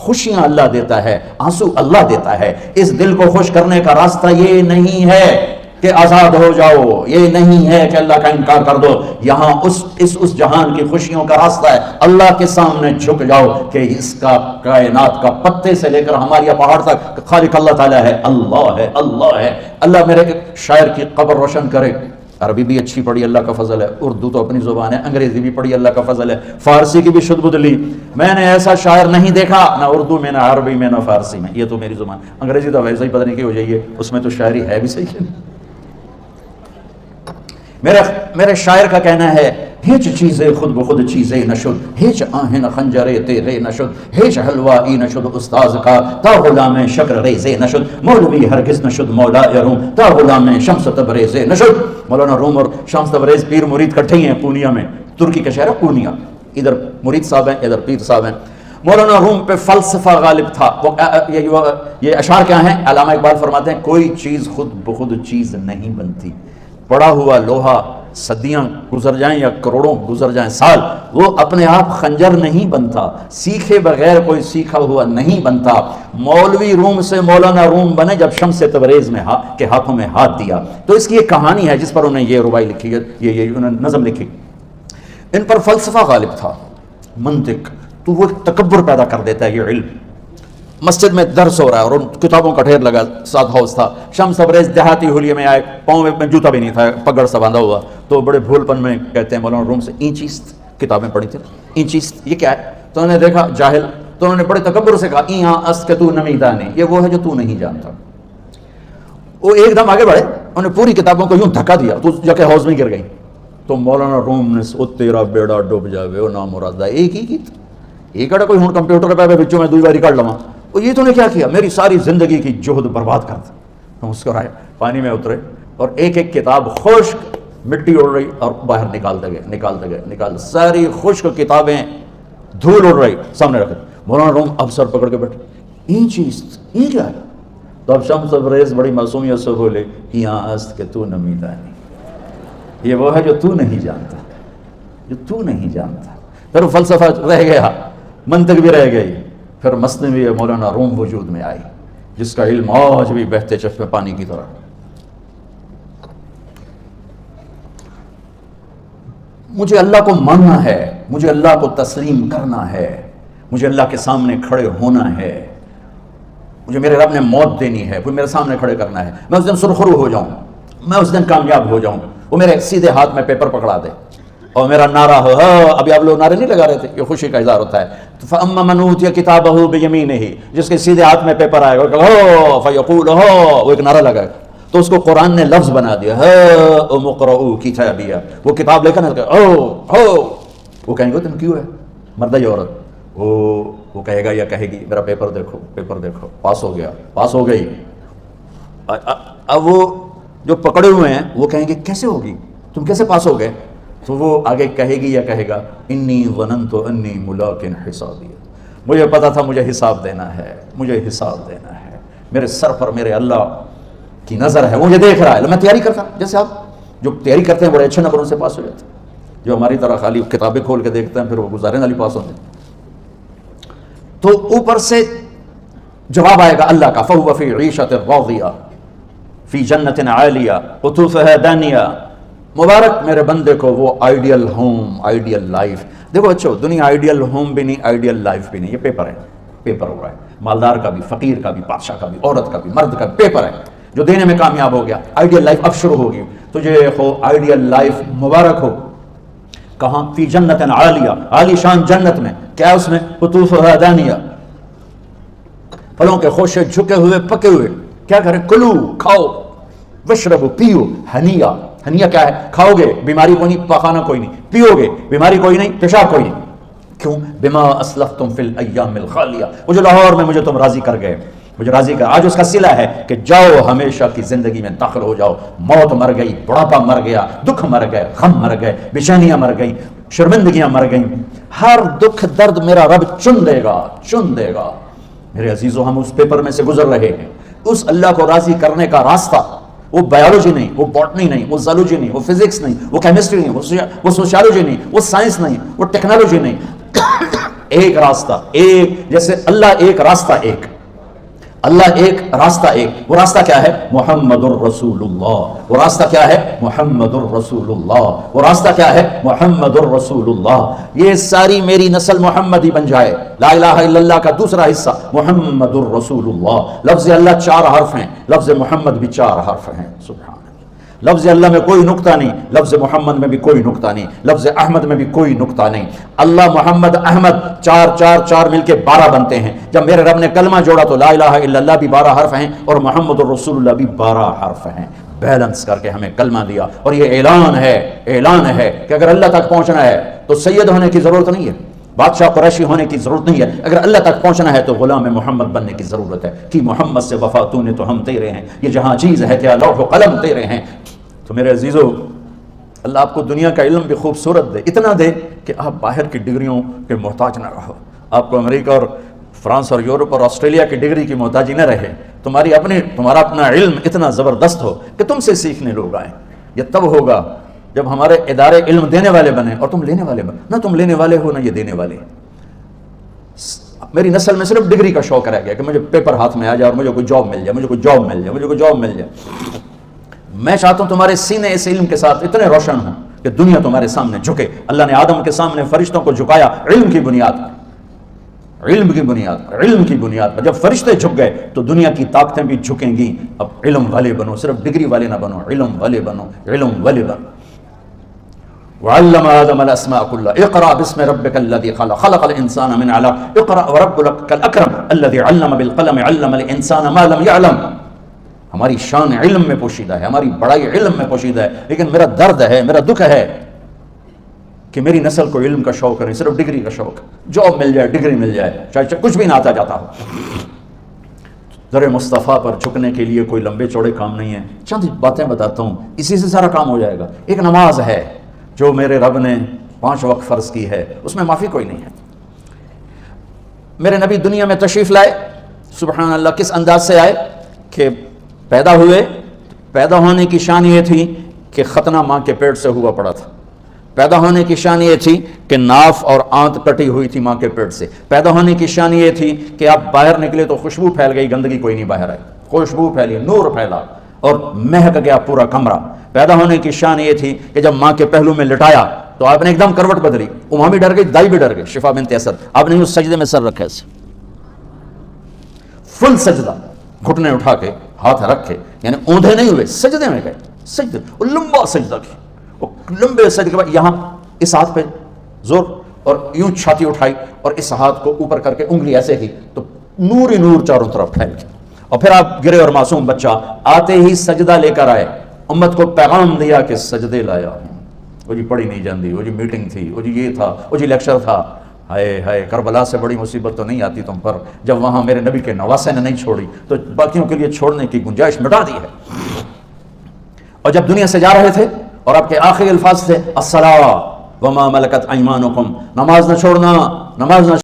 خوشیاں اللہ دیتا ہے، آنسو اللہ دیتا ہے۔ اس دل کو خوش کرنے کا راستہ یہ نہیں ہے کہ آزاد ہو جاؤ، یہ نہیں ہے کہ اللہ کا انکار کر دو، یہاں اس جہان کی خوشیوں کا راستہ ہے اللہ کے سامنے جھک جاؤ کہ اس کا کائنات کا پتے سے لے کر ہمارے پہاڑ تک خالق اللہ تعالیٰ ہے، اللہ ہے، اللہ ہے۔ اللہ میرے شاعر کی قبر روشن کرے، عربی بھی اچھی پڑھی اللہ کا فضل ہے، اردو تو اپنی زبان ہے، انگریزی بھی پڑھی اللہ کا فضل ہے، فارسی کی بھی شد بد لی، میں نے ایسا شاعر نہیں دیکھا نہ اردو میں، نہ عربی میں، نہ فارسی میں، یہ تو میری زبان، انگریزی تو ویسے ہی پتہ نہیں کی ہو جائیے، اس میں تو شاعری ہے بھی صحیح ہے۔ میرے شاعر کا کہنا ہے ہیچ چیزیں خود بخود چیزیں نشد، ہیچ آہن خنجرے تیرے نشد، ہیچ حلوائی نشد استاذ کا تا غلام شکر ریزے نشد، مولوی ہرگز نشد مولا روم تا غلام شمس تبریز نشد۔ مولانا روم اور شمس تبریز پیر مرید کٹھے ہی ہیں پونیا میں، ترکی کا شہر ہے پونیا، ادھر مرید صاحب ہیں ادھر پیر صاحب ہیں۔ مولانا روم پہ فلسفہ غالب تھا۔ یہ اشعار کیا ہیں؟ علامہ اقبال فرماتے ہیں کوئی چیز خود بخود چیز نہیں بنتی، پڑا ہوا لوہا صدیاں گزر جائیں یا کروڑوں گزر جائیں سال، وہ اپنے آپ خنجر نہیں بنتا، سیکھے بغیر کوئی سیکھا ہوا نہیں بنتا۔ مولوی روم سے مولانا روم بنے جب شمس تبریز میں کے ہاتھوں میں ہاتھ دیا۔ تو اس کی ایک کہانی ہے جس پر انہوں نے یہ ربائی لکھی ہے، یہ انہوں نے نظم لکھی۔ ان پر فلسفہ غالب تھا، منطق، تو وہ تکبر پیدا کر دیتا ہے یہ علم۔ مسجد میں درس ہو رہا ہے اور ان کتابوں کا ڈھیر لگا، ساتھ ہاؤس تھا۔ شمس تبریز دیہاتی ہولیے میں آئے، پاؤں میں جوتا بھی نہیں تھا، پگڑ سا باندھا ہوا، تو بڑے بھول پن میں کہتے ہیں مولانا روم سے اینچیست کتابیں پڑھی تھی، اینچیست یہ کیا ہے؟ تو انہوں نے دیکھا جاہل، تو انہوں نے بڑے تکبر سے کہا ایہاں است کہ تو نمیدانی، یہ وہ ہے جو تو نہیں جانتا۔ وہ ایک دم آگے بڑھے، انہوں نے پوری کتابوں کو یوں دھکا دیا تو جا کے حوض میں گر گئی۔ تو مولانا روم نے او تیرا بیڑا ڈوب جاوے او نامرادہ، ایک ہی کیت یہ کہا کوئی ہوں کمپیوٹر پہ بچوں میں دوئی باری کر لواں، یہ تو نے کیا کیا؟ میری ساری زندگی کی جہد برباد کر دی۔ ہم مسکرائے، پانی میں اترے اور ایک ایک کتاب خشک مٹی اڑ رہی اور باہر نکالتے گئے ساری خشک کتابیں دھول اڑ رہی سامنے رکھے۔ مولانا روم اب سر پکڑ کے بیٹھے، این چیز یہ کیا ہے؟ تو اب شمس تبریز بڑی معصومیت سے بولے یہاں است کہ تو نمیدانی، یہ وہ ہے جو تو نہیں جانتا، جو تو نہیں جانتا۔ پھر فلسفہ رہ گیا، منطق بھی رہ گئی، پھر مثنوی مولانا روم وجود میں آئی جس کا علم آج بھی بہتے چشمے پانی کی طرح۔ مجھے اللہ کو ماننا ہے، مجھے اللہ کو تسلیم کرنا ہے، مجھے اللہ کے سامنے کھڑے ہونا ہے، مجھے میرے رب نے موت دینی ہے، کوئی میرے سامنے کھڑے کرنا ہے، میں اس دن سرخرو ہو جاؤں، میں اس دن کامیاب ہو جاؤں، وہ میرے سیدھے ہاتھ میں پیپر پکڑا دے اور میرا نعرہ ہو، ابھی آپ لوگ نعرے نہیں لگا رہے تھے، یہ خوشی کا اظہار ہوتا ہے۔ فَأَمَّا مَنْ أُوتِيَ كِتَابَهُ بِيَمِينِهِ، جس کے سیدھے ہاتھ میں پیپر آئے گا فَيَقُولُ هَا، وہ ایک نعرہ لگائے گا، تو اس کو قرآن نے لفظ بنا دیا، هَا اُمُقْرَؤُوا کِتَابِیَہ، وہ کتاب لے کر وہ کہیں گے تم کیوں ہے مرد یا عورت، وہ کہے گا یا کہے گی میرا پیپر دیکھو، پیپر دیکھو، پاس ہو گیا، پاس ہو گئی۔ اب وہ جو پکڑے ہوئے ہیں وہ کہیں گے کیسے ہوگی، تم کیسے پاس ہو گئے؟ تو وہ آگے کہے گی یا کہے گا انی ظننت انی ملاق حسابی، مجھے پتا تھا مجھے حساب دینا ہے، مجھے حساب دینا ہے، میرے سر پر میرے اللہ کی نظر ہے، مجھے دیکھ رہا ہے، میں تیاری کرتا، جیسے آپ جو تیاری کرتے ہیں بڑے اچھے نمبروں سے پاس ہو جاتے ہیں، جو ہماری طرح خالی کتابیں کھول کے دیکھتے ہیں پھر وہ گزارے والی پاس ہوتے ہیں۔ تو اوپر سے جواب آئے گا اللہ کا فَهُوَ فِي عِيشَةٍ رَاضِيَةٍ فِي جَنَّةٍ عَالِيَةٍ قُطُوفُهَا دَانِيَةٍ، مبارک میرے بندے کو وہ آئیڈیل ہوم، آئیڈیل لائف۔ دیکھو اچھو، دنیا آئیڈیل ہوم بھی نہیں، آئیڈیل لائف بھی نہیں، یہ پیپر ہے، پیپر ہو رہا ہے، مالدار کا بھی، فقیر کا بھی، بادشاہ کا بھی، عورت کا بھی، مرد کا بھی پیپر ہے، جو دینے میں کامیاب ہو گیا آئیڈیل لائف اب شروع ہوگی، تجھے ہو آئیڈیل لائف مبارک ہو۔ کہاں؟ فی جنت عالیہ، عالی شان جنت میں، کیا اس میں؟ قطوفها دانیہ، پھلوں کے خوشے جھکے ہوئے پکے ہوئے، کیا کریں؟ کلو، کھاؤ، وشربو، پیو، ہنیہ، ہنیہ کیا ہے؟ کھاؤ گے بیماری کوئی نہیں، پاخانہ کوئی نہیں، پیو گے بیماری کوئی نہیں، پیشاب کوئی نہیں، کیوں؟ بما اسلفتم فی الایام الخالیہ، مجھے لاہور میں مجھے تم راضی کر گئے، مجھے راضی کر، آج اس کا صلہ ہے کہ جاؤ ہمیشہ کی زندگی میں داخل ہو جاؤ، موت مر گئی، بڑھاپا مر گیا، دکھ مر گئے، غم مر گئے، بے-چینیاں مر گئیں، شرمندگیاں مر گئیں، ہر دکھ درد میرا رب چن دے گا، چن دے گا۔ میرے عزیزو، ہم اس پیپر میں سے گزر رہے ہیں، اس اللہ کو راضی کرنے کا راستہ، وہ بایولوجی نہیں، وہ باٹنی نہیں، وہ زالوجی نہیں، وہ فزکس نہیں، وہ کیمسٹری نہیں، وہ سوشیالوجی نہیں، وہ سائنس نہیں، وہ ٹیکنالوجی نہیں، ایک راستہ ایک، جیسے اللہ ایک راستہ ایک، اللہ ایک راستہ ایک، وہ راستہ کیا ہے؟ محمد الرسول اللہ۔ وہ راستہ کیا ہے؟ محمد الرسول اللہ۔ وہ راستہ کیا ہے؟ محمد الرسول اللہ۔ یہ ساری میری نسل محمدی بن جائے۔ لا الہ الا اللہ کا دوسرا حصہ محمد الرسول اللہ۔ لفظ اللہ 4 حرف ہیں، لفظ محمد بھی 4 حرف ہیں۔ سبحان اللہ۔ لفظ اللہ میں کوئی نقطہ نہیں، لفظ محمد میں بھی کوئی نقطہ نہیں، لفظ احمد میں بھی کوئی نقطہ نہیں۔ اللہ محمد احمد 4 مل کے 12 بنتے ہیں۔ جب میرے رب نے کلمہ جوڑا تو لا الہ الا اللہ بھی 12 حرف ہیں اور محمد الرسول اللہ بھی 12 حرف ہیں۔ بیلنس کر کے ہمیں کلمہ دیا، اور یہ اعلان ہے کہ اگر اللہ تک پہنچنا ہے تو سید ہونے کی ضرورت نہیں ہے، بادشاہ قریشی ہونے کی ضرورت نہیں ہے۔ اگر اللہ تک پہنچنا ہے تو غلام محمد بننے کی ضرورت ہے کہ محمد سے وفا تو نے تو ہم تیرے ہیں، یہ جہاں چیز ہے کیا لوح و قلم تیرے ہیں۔ تو میرے عزیزو، اللہ آپ کو دنیا کا علم بھی خوبصورت دے، اتنا دے کہ آپ باہر کی ڈگریوں کے محتاج نہ رہو، آپ کو امریکہ اور فرانس اور یورپ اور آسٹریلیا کی ڈگری کی محتاجی نہ رہے، تمہارا اپنا علم اتنا زبردست ہو کہ تم سے سیکھنے لوگ آئیں۔ یہ تب ہوگا جب ہمارے ادارے علم دینے والے بنے اور تم لینے والے بنے، نہ تم لینے والے ہو نہ یہ دینے والے۔ میری نسل میں صرف ڈگری کا شوق رہ گیا کہ مجھے پیپر ہاتھ میں آ جائے اور مجھے کوئی جاب مل جائے، مجھے کوئی جاب مل جائے۔ میں چاہتا ہوں تمہارے سینے اس علم کے ساتھ اتنے روشن ہوں کہ دنیا تمہارے سامنے جھکے۔ اللہ نے آدم کے سامنے فرشتوں کو جھکایا علم کی بنیاد پر۔ جب فرشتے جھک گئے تو دنیا کی طاقتیں بھی جھکیں گی۔ اب علم والے بنو، صرف ڈگری والے نہ بنو، علم والے بنو۔ وعلم آدم الاسماء كلها اقرأ باسم ربك الذي خلق الانسان من علق اقرأ وربك الاكرم الذي علم بالقلم علم الانسان ما لم يعلم۔ ہماری شان علم میں پوشیدہ ہے، ہماری بڑائی علم میں پوشیدہ ہے، لیکن میرا درد ہے، میرا دکھ ہے کہ میری نسل کو علم کا شوق نہیں، صرف ڈگری کا شوق۔ جاب مل جائے، ڈگری مل جائے، چاہے کچھ بھی نہ آتا جاتا ہو۔ در مصطفیٰ پر جھکنے کے لیے کوئی لمبے چوڑے کام نہیں ہیں، چند باتیں بتاتا ہوں، اسی سے سارا کام ہو جائے گا۔ ایک نماز ہے جو میرے رب نے 5 وقت فرض کی ہے، اس میں معافی کوئی نہیں ہے۔ میرے نبی دنیا میں تشریف لائے، سبحان اللہ، کس انداز سے آئے کہ پیدا ہوئے، پیدا ہونے کی شان یہ تھی کہ ختنہ ماں کے پیٹ سے ہوا پڑا تھا۔ پیدا ہونے کی شان یہ تھی کہ ناف اور آنت کٹی ہوئی تھی ماں کے پیٹ سے۔ پیدا ہونے کی شان یہ تھی کہ آپ باہر نکلے تو خوشبو پھیل گئی، گندگی کوئی نہیں باہر آئی، خوشبو پھیلی، نور پھیلا اور مہک گیا پورا کمرہ۔ پیدا ہونے کی شان یہ تھی کہ جب ماں کے پہلو میں لٹایا تو آپ نے ایک دم کروٹ بدلی، ماں بھی ڈر گئی، دائی بھی ڈر گئی، شفا بنت اسد۔ آپ نے اس سجدے میں سر رکھا ایسے، فل سجدہ، گھٹنے اٹھا کے ہاتھ رکھے، یعنی اوندھے نہیں ہوئے، سجدے میں گئے، سجدے، اور لمبا سجدہ کیا، اور لمبے سجدے کے بعد یہاں اس ہاتھ پہ زور اور یوں چھاتی اٹھائی اور اس ہاتھ کو اوپر کر کے انگلی ایسے کی تو نور ہی نور چاروں طرف پھیل گیا، اور پھر آپ گرے اور معصوم بچہ آتے ہی سجدہ لے کر آئے، امت کو پیغام دیا کہ سجدے لایا ہوں۔ وہ جی پڑھی نہیں جاندی، وہ جی میٹنگ تھی، وہ جی یہ تھا، وہ جی لیکچر تھا، ہائے ہائے کربلا سے بڑی مصیبت تو نہیں آتی تم پر، جب وہاں میرے نبی کے نواسے نے نہیں چھوڑی تو باقیوں کے لیے چھوڑنے کی گنجائش مٹا دی ہے۔ اور جب دنیا سے جا رہے تھے اور آپ کے آخری الفاظ تھے الصلاۃ وما ملکت ایمانکم، نماز نہ چھوڑنا، نماز نہ